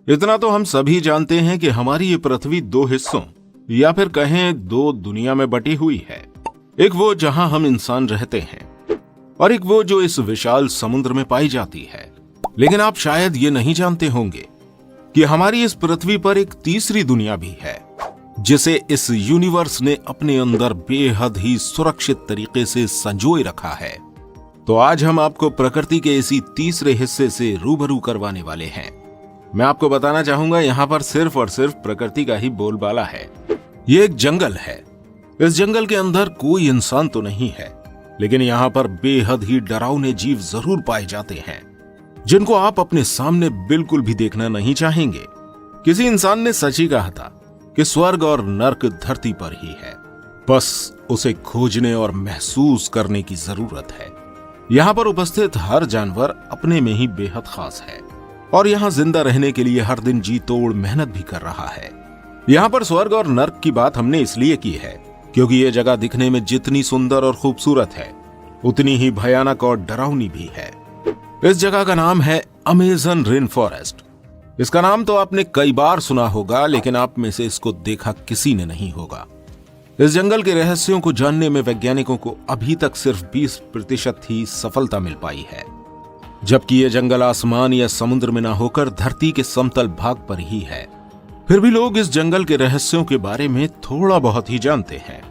इतना तो हम सभी जानते हैं कि हमारी ये पृथ्वी दो हिस्सों या फिर कहें दो दुनिया में बटी हुई है। एक वो जहां हम इंसान रहते हैं और एक वो जो इस विशाल समुद्र में पाई जाती है। लेकिन आप शायद ये नहीं जानते होंगे कि हमारी इस पृथ्वी पर एक तीसरी दुनिया भी है, जिसे इस यूनिवर्स ने अपने अंदर बेहद ही सुरक्षित तरीके से संजोए रखा है। तो आज हम आपको प्रकृति के इसी तीसरे हिस्से से रूबरू करवाने वाले हैं। मैं आपको बताना चाहूंगा, यहाँ पर सिर्फ और सिर्फ प्रकृति का ही बोलबाला है। ये एक जंगल है। इस जंगल के अंदर कोई इंसान तो नहीं है, लेकिन यहाँ पर बेहद ही डरावने जीव जरूर पाए जाते हैं, जिनको आप अपने सामने बिल्कुल भी देखना नहीं चाहेंगे। किसी इंसान ने सच ही कहा था कि स्वर्ग और नर्क धरती पर ही है, बस उसे खोजने और महसूस करने की जरूरत है। यहाँ पर उपस्थित हर जानवर अपने में ही बेहद खास है और यहाँ जिंदा रहने के लिए हर दिन जी तोड़ मेहनत भी कर रहा है। यहाँ पर स्वर्ग और नर्क की बात हमने इसलिए की है क्योंकि ये जगह दिखने में जितनी सुंदर और खूबसूरत है, उतनी ही भयानक और डरावनी भी है। इस जगह का नाम है अमेज़न रेन फॉरेस्ट। इसका नाम तो आपने कई बार सुना होगा, लेकिन आप में से इसको देखा किसी ने नहीं होगा। इस जंगल के रहस्यों को जानने में वैज्ञानिकों को अभी तक सिर्फ 20% ही सफलता मिल पाई है, जबकि यह जंगल आसमान या समुद्र में ना होकर धरती के समतल भाग पर ही है। फिर भी लोग इस जंगल के रहस्यों के बारे में थोड़ा बहुत ही जानते हैं।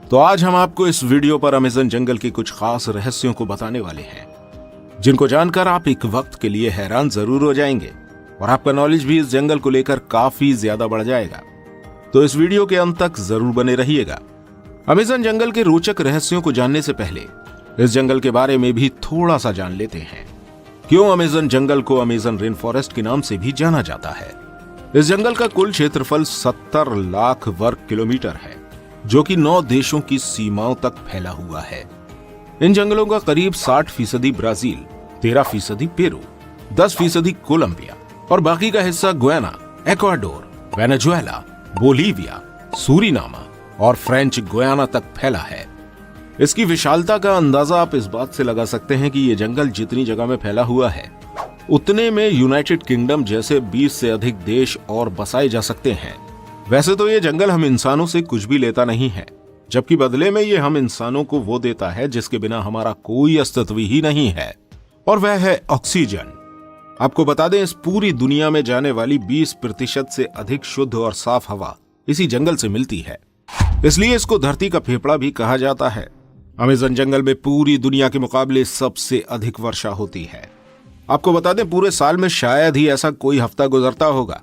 तो आज हम आपको इस वीडियो पर अमेज़न जंगल के कुछ खास रहस्यों को बताने वाले हैं, जिनको जानकर आप एक वक्त के लिए हैरान जरूर हो जाएंगे और आपका नॉलेज भी इस जंगल को लेकर काफी ज्यादा बढ़ जाएगा। तो इस वीडियो के अंत तक जरूर बने रहिएगा। अमेज़न जंगल के रोचक रहस्यों को जानने से पहले इस जंगल के बारे में भी थोड़ा सा जान लेते हैं। क्यों अमेज़न जंगल को अमेज़न रेन फॉरेस्ट के नाम से भी जाना जाता है? इस जंगल का कुल क्षेत्रफल 70 लाख वर्ग किलोमीटर है, जो कि 9 देशों की सीमाओं तक फैला हुआ है। इन जंगलों का करीब 60% ब्राजील, 13% पेरू, 10% कोलंबिया और बाकी का हिस्सा गुयाना, इक्वाडोर, वेनेजुएला, बोलीविया, सूरीनामा और फ्रेंच गुयाना तक फैला है। इसकी विशालता का अंदाजा आप इस बात से लगा सकते हैं कि यह जंगल जितनी जगह में फैला हुआ है, उतने में यूनाइटेड किंगडम जैसे 20 से अधिक देश और बसाए जा सकते हैं। वैसे तो ये जंगल हम इंसानों से कुछ भी लेता नहीं है, जबकि बदले में ये हम इंसानों को वो देता है जिसके बिना हमारा कोई अस्तित्व ही नहीं है, और वह है ऑक्सीजन। आपको बता दें, इस पूरी दुनिया में जाने वाली 20% से अधिक शुद्ध और साफ हवा इसी जंगल से मिलती है। इसलिए इसको धरती का फेफड़ा भी कहा जाता है। अमेज़न जंगल में पूरी दुनिया के मुकाबले सबसे अधिक वर्षा होती है। आपको बता दें, पूरे साल में शायद ही ऐसा कोई हफ्ता गुजरता होगा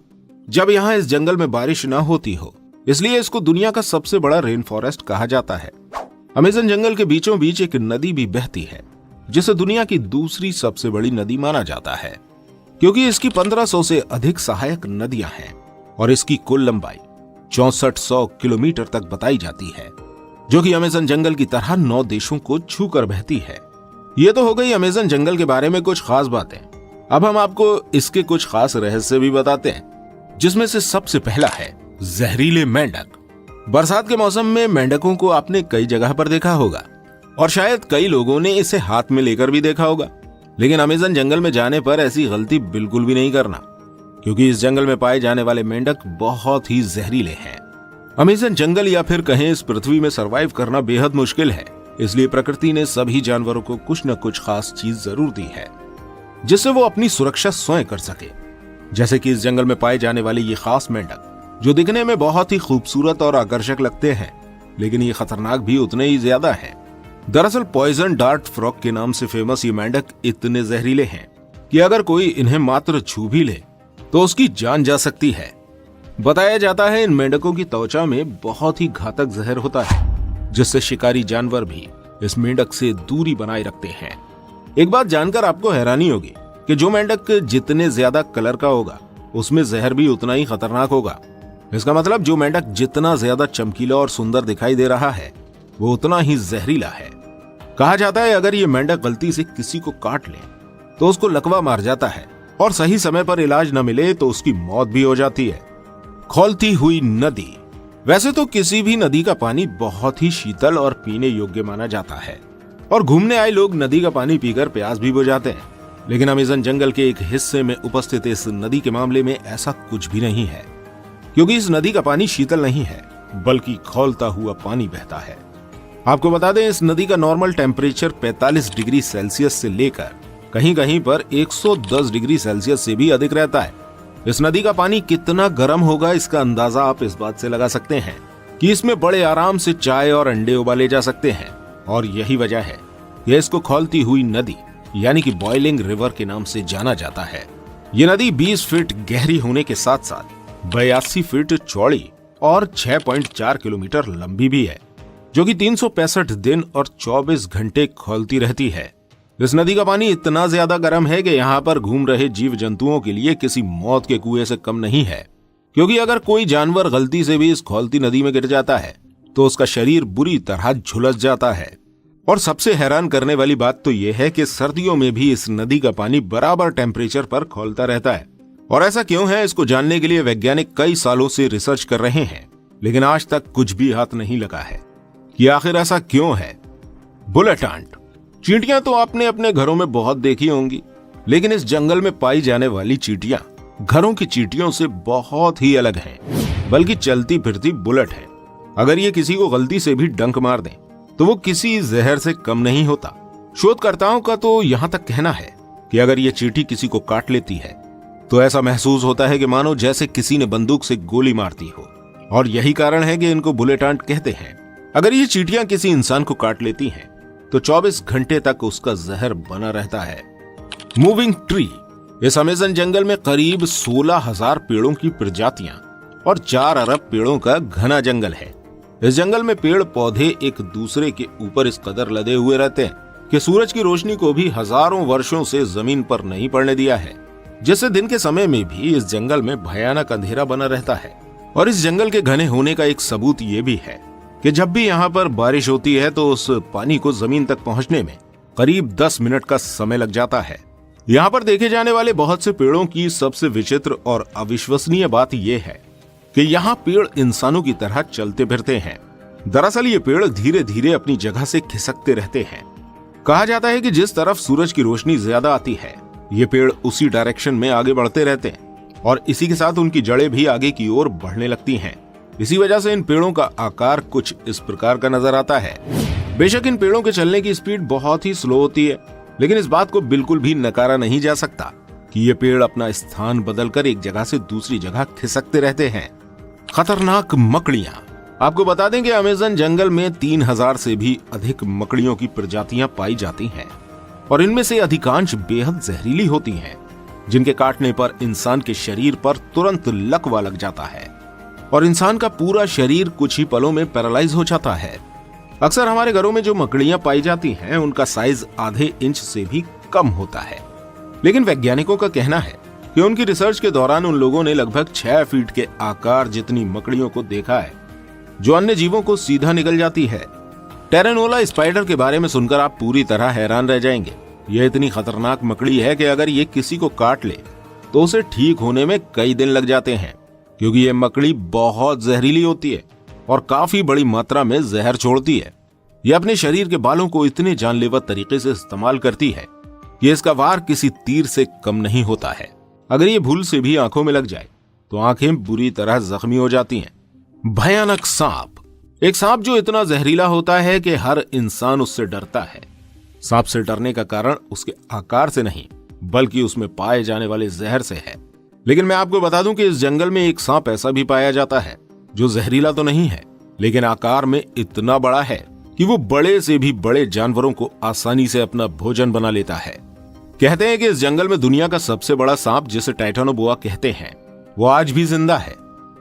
जब यहाँ इस जंगल में बारिश ना होती हो। इसलिए इसको दुनिया का सबसे बड़ा रेन फॉरेस्ट कहा जाता है। अमेज़न जंगल के बीचों बीच एक नदी भी बहती है, जिसे दुनिया की दूसरी सबसे बड़ी नदी माना जाता है, क्योंकि इसकी 1500 से अधिक सहायक नदियां हैं और इसकी कुल लंबाई 6400 किलोमीटर तक बताई जाती है, जो कि अमेज़न जंगल की तरह 9 देशों को छूकर बहती है। ये तो हो गई अमेज़न जंगल के बारे में कुछ खास बातें। अब हम आपको इसके कुछ खास रहस्य भी बताते हैं, जिसमें से सबसे पहला है जहरीले मेंढक। बरसात के मौसम में मेंढकों को आपने कई जगह पर देखा होगा और शायद कई लोगों ने इसे हाथ में लेकर भी देखा होगा, लेकिन अमेज़न जंगल में जाने पर ऐसी गलती बिल्कुल भी नहीं करना, क्योंकि इस जंगल में पाए जाने वाले मेंढक बहुत ही जहरीले हैं। अमेज़न जंगल या फिर कहें इस पृथ्वी में सरवाइव करना बेहद मुश्किल है, इसलिए प्रकृति ने सभी जानवरों को कुछ न कुछ खास चीज जरूर दी है, जिससे वो अपनी सुरक्षा स्वयं कर सके। जैसे कि इस जंगल में पाए जाने वाले ये खास मेंढक, जो दिखने में बहुत ही खूबसूरत और आकर्षक लगते हैं, लेकिन ये खतरनाक भी उतने ही ज्यादा हैं। दरअसल पॉइजन डार्ट फ्रॉग के नाम से फेमस ये मेंढक इतने जहरीले हैं कि अगर कोई इन्हें मात्र छू भी ले तो उसकी जान जा सकती है। बताया जाता है इन मेंढकों की त्वचा में बहुत ही घातक जहर होता है, जिससे शिकारी जानवर भी इस मेंढक से दूरी बनाए रखते हैं। एक बात जानकर आपको हैरानी होगी कि जो मेंढक जितने ज्यादा कलर का होगा, उसमें जहर भी उतना ही खतरनाक होगा। इसका मतलब जो मेंढक जितना ज्यादा चमकीला और सुंदर दिखाई दे रहा है, वो उतना ही जहरीला है। कहा जाता है अगर ये मेंढक गलती से किसी को काट ले तो उसको लकवा मार जाता है और सही समय पर इलाज न मिले तो उसकी मौत भी हो जाती है। खौलती हुई नदी। वैसे तो किसी भी नदी का पानी बहुत ही शीतल और पीने योग्य माना जाता है और घूमने आए लोग नदी का पानी पीकर प्यास भी बुझाते हैं, लेकिन अमेज़न जंगल के एक हिस्से में उपस्थित इस नदी के मामले में ऐसा कुछ भी नहीं है, क्योंकि इस नदी का पानी शीतल नहीं है बल्कि खौलता हुआ पानी बहता है। आपको बता दें, इस नदी का नॉर्मल टेम्परेचर 45 डिग्री सेल्सियस से लेकर कहीं कहीं पर 110 डिग्री सेल्सियस से भी अधिक रहता है। इस नदी का पानी कितना गर्म होगा इसका अंदाजा आप इस बात से लगा सकते हैं कि इसमें बड़े आराम से चाय और अंडे उबाले जा सकते हैं। और यही वजह है कि इसको खौलती हुई नदी यानी कि बॉइलिंग रिवर के नाम से जाना जाता है। ये नदी 20 फीट गहरी होने के साथ साथ 82 फीट चौड़ी और 6.4 किलोमीटर लंबी भी है, जो कि 365 दिन और 24 घंटे खौलती रहती है। इस नदी का पानी इतना ज्यादा गर्म है कि यहाँ पर घूम रहे जीव जंतुओं के लिए किसी मौत के कुएं से कम नहीं है, क्योंकि अगर कोई जानवर गलती से भी इस खौलती नदी में गिर जाता है तो उसका शरीर बुरी तरह झुलस जाता है। और सबसे हैरान करने वाली बात तो यह है कि सर्दियों में भी इस नदी का पानी बराबर टेम्परेचर पर खौलता रहता है। और ऐसा क्यों है, इसको जानने के लिए वैज्ञानिक कई सालों से रिसर्च कर रहे हैं, लेकिन आज तक कुछ भी हाथ नहीं लगा है कि आखिर ऐसा क्यों है। बुलेट आंट, चींटियां तो आपने अपने घरों में बहुत देखी होंगी, लेकिन इस जंगल में पाई जाने वाली चींटियां घरों की चींटियों से बहुत ही अलग हैं, बल्कि चलती फिरती बुलेट है। अगर ये किसी को गलती से भी डंक मार दें तो वो किसी जहर से कम नहीं होता। शोधकर्ताओं का तो यहाँ तक कहना है कि अगर ये चींटी किसी को काट लेती है तो ऐसा महसूस होता है कि मानो जैसे किसी ने बंदूक से गोली मार दी हो। और यही कारण है कि इनको बुलेट आंट कहते हैं। अगर ये चींटियां किसी इंसान को काट लेती हैं तो 24 घंटे तक उसका जहर बना रहता है। मूविंग ट्री, इस अमेज़न जंगल में करीब 16,000 पेड़ों की प्रजातियां और 4 अरब पेड़ों का घना जंगल है। इस जंगल में पेड़ पौधे एक दूसरे के ऊपर इस कदर लदे हुए रहते हैं कि सूरज की रोशनी को भी हजारों वर्षों से जमीन पर नहीं पड़ने दिया है, जिससे दिन के समय में भी इस जंगल में भयानक अंधेरा बना रहता है। और इस जंगल के घने होने का एक सबूत ये भी है कि जब भी यहाँ पर बारिश होती है तो उस पानी को जमीन तक पहुँचने में करीब 10 मिनट का समय लग जाता है। यहाँ पर देखे जाने वाले बहुत से पेड़ों की सबसे विचित्र और अविश्वसनीय बात यह है कि यहाँ पेड़ इंसानों की तरह चलते फिरते हैं। दरअसल ये पेड़ धीरे धीरे अपनी जगह से खिसकते रहते हैं। कहा जाता है कि जिस तरफ सूरज की रोशनी ज्यादा आती है ये पेड़ उसी डायरेक्शन में आगे बढ़ते रहते हैं और इसी के साथ उनकी जड़ें भी आगे की ओर बढ़ने लगती हैं। इसी वजह से इन पेड़ों का आकार कुछ इस प्रकार का नजर आता है। बेशक इन पेड़ों के चलने की स्पीड बहुत ही स्लो होती है, लेकिन इस बात को बिल्कुल भी नकारा नहीं जा सकता कि ये पेड़ अपना स्थान बदलकर एक जगह से दूसरी जगह खिसकते रहते हैं। खतरनाक मकड़ियां, आपको बता दें कि अमेज़न जंगल में 3000 से भी अधिक मकड़ियों की प्रजातियां पाई जाती हैं और इनमें से अधिकांश बेहद जहरीली होती हैं, जिनके काटने पर इंसान के शरीर पर तुरंत लकवा लग जाता है और इंसान का पूरा शरीर कुछ ही पलों में पैरालाइज हो जाता है। अक्सर हमारे घरों में जो मकड़ियां पाई जाती हैं उनका साइज आधे इंच से भी कम होता है, लेकिन वैज्ञानिकों का कहना है कि उनकी रिसर्च के दौरान उन लोगों ने लगभग 6 फीट के आकार जितनी मकड़ियों को देखा है, जो अन्य जीवों को सीधा निगल जाती है। टेरेनोला स्पाइडर के बारे में सुनकर आप पूरी तरह हैरान रह जाएंगे। यह इतनी खतरनाक मकड़ी है कि अगर ये किसी को काट ले तो उसे ठीक होने में कई दिन लग जाते हैं, क्योंकि ये मकड़ी बहुत जहरीली होती है और काफी बड़ी मात्रा में जहर छोड़ती है। ये अपने शरीर के बालों को इतने जानलेवा तरीके से इस्तेमाल करती है कि इसका वार किसी तीर से कम नहीं होता है। अगर ये भूल से भी आंखों में लग जाए तो आंखें बुरी तरह जख्मी हो जाती हैं। भयानक सांप, एक सांप जो इतना जहरीला होता है कि हर इंसान उससे डरता है। सांप से डरने का कारण उसके आकार से नहीं बल्कि उसमें पाए जाने वाले जहर से है। लेकिन मैं आपको बता दूं कि इस जंगल में एक सांप ऐसा भी पाया जाता है जो जहरीला तो नहीं है, लेकिन आकार में इतना बड़ा है कि वो बड़े से भी बड़े जानवरों को आसानी से अपना भोजन बना लेता है। कहते हैं कि इस जंगल में दुनिया का सबसे बड़ा सांप, जिसे टाइटानोबोआ कहते हैं, वो आज भी जिंदा है।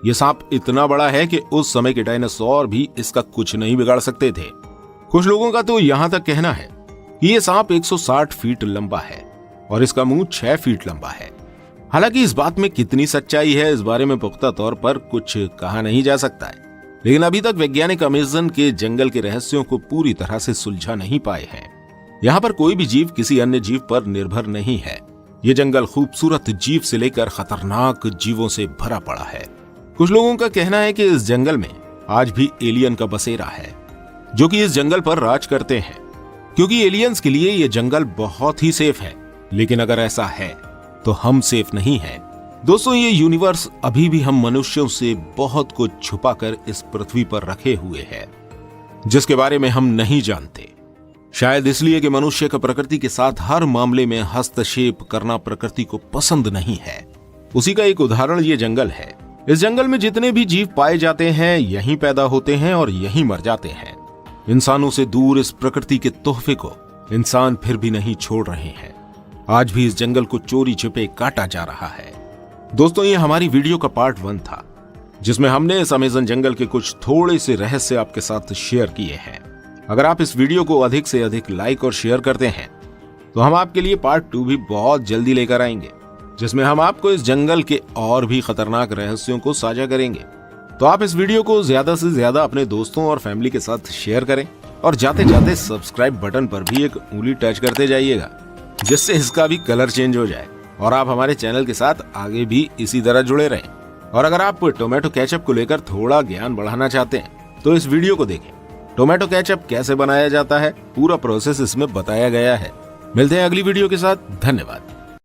ये सांप इतना बड़ा है कि उस समय के डायनासोर भी इसका कुछ नहीं बिगाड़ सकते थे। कुछ लोगों का तो यहाँ तक कहना है कि ये सांप 160 फीट लंबा है और इसका मुंह 6 फीट लंबा है। हालांकि इस बात में कितनी सच्चाई है इस बारे में पुख्ता तौर पर कुछ कहा नहीं जा सकता है, लेकिन अभी तक वैज्ञानिक अमेज़न के जंगल के रहस्यों को पूरी तरह से सुलझा नहीं पाए हैं। यहाँ पर कोई भी जीव किसी अन्य जीव पर निर्भर नहीं है। ये जंगल खूबसूरत जीव से लेकर खतरनाक जीवों से भरा पड़ा है। कुछ लोगों का कहना है कि इस जंगल में आज भी एलियन का बसेरा है, जो कि इस जंगल पर राज करते हैं, क्योंकि एलियंस के लिए ये जंगल बहुत ही सेफ है लेकिन अगर ऐसा है तो हम सेफ नहीं हैं। दोस्तों, ये यूनिवर्स अभी भी हम मनुष्यों से बहुत कुछ छुपाकर इस पृथ्वी पर रखे हुए है, जिसके बारे में हम नहीं जानते। शायद इसलिए कि मनुष्य का प्रकृति के साथ हर मामले में हस्तक्षेप करना प्रकृति को पसंद नहीं है। उसी का एक उदाहरण ये जंगल है। इस जंगल में जितने भी जीव पाए जाते हैं यहीं पैदा होते हैं और यहीं मर जाते हैं। इंसानों से दूर इस प्रकृति के तोहफे को इंसान फिर भी नहीं छोड़ रहे हैं। आज भी इस जंगल को चोरी छिपे काटा जा रहा है। दोस्तों, ये हमारी वीडियो का पार्ट 1 था, जिसमें हमने इस अमेज़न जंगल के कुछ थोड़े से रहस्य आपके साथ शेयर किए हैं। अगर आप इस वीडियो को अधिक से अधिक लाइक और शेयर करते हैं तो हम आपके लिए पार्ट 2 भी बहुत जल्दी लेकर आएंगे, जिसमें हम आपको इस जंगल के और भी खतरनाक रहस्यों को साझा करेंगे। तो आप इस वीडियो को ज्यादा से ज्यादा अपने दोस्तों और फैमिली के साथ शेयर करें और जाते जाते सब्सक्राइब बटन पर भी एक उंगली टच करते जाइएगा, जिससे इसका भी कलर चेंज हो जाए और आप हमारे चैनल के साथ आगे भी इसी तरह जुड़े रहें। और अगर आप टोमेटो केचप को लेकर थोड़ा ज्ञान बढ़ाना चाहते हैं तो इस वीडियो को देखें। टोमेटो केचप कैसे बनाया जाता है, पूरा प्रोसेस इसमें बताया गया है। मिलते हैं अगली वीडियो के साथ। धन्यवाद।